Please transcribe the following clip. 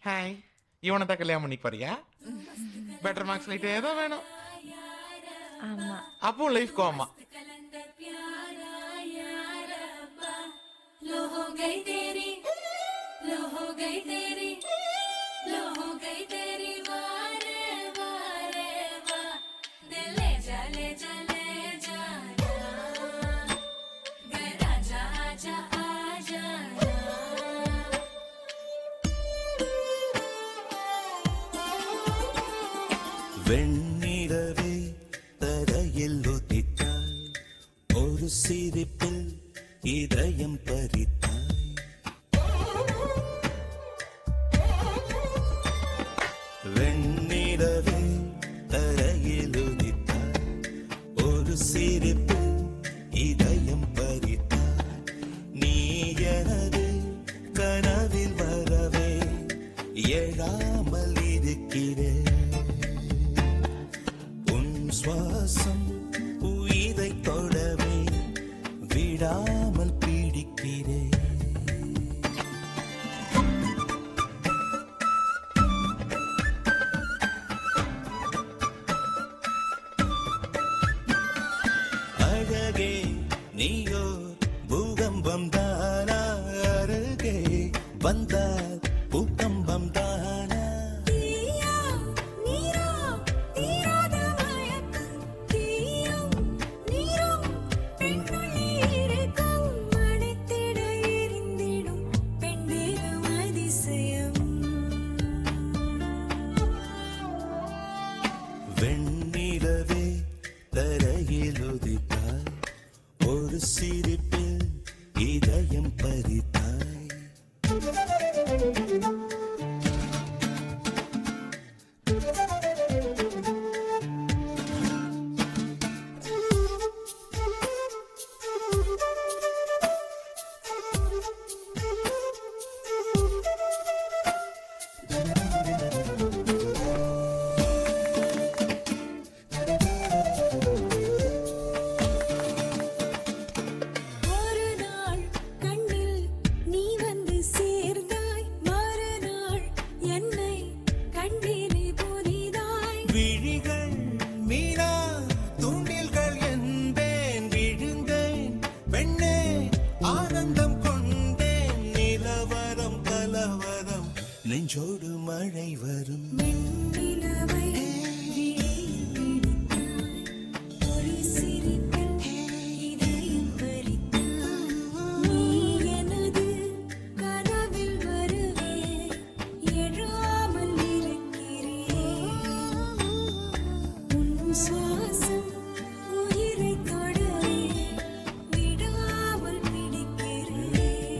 Hi, இவனை தான் கல்யாணம் பண்ணி போறியா? பெட்டர் மார்க்ஸ் லைட் ஏதோ வேணும். ஆமா. அப்போ லைஃப் கோமா. வெண்ணிலவே தரையில் உதித்தாய், ஒரு சிரிப்பில் இதயம் பறித்தாய். வெண்ணிலவே தரையில் உதித்தாய், ஒரு சிரிப்பில் இதயம் பறித்தாய். நீ எனது கனவில் வரவே எழாமல் இருக்கிறேன். சுவாசம் உயிரை தொடவே விடாமல் பிடிக்கிறேன். அழகே நீயோ பூகம்பம் தானா, அருகே வந்தால் பூகம்பம் தானா. வெண்ணிலவே தரையில் உதித்தாய், ஒரு சிரிப்பில் இதயம் பறித்தாய். விழிகள் மீனா தூண்டில்கள் என்பேன், விழுந்தேன் பெண்ணே ஆனந்தம் கொண்டேன். நிலவரம் கலவரம் நெஞ்சோடு மழை வரும். சுவாசம் உயிரை தொடவே விடாமல் பிடிக்கிறேன்.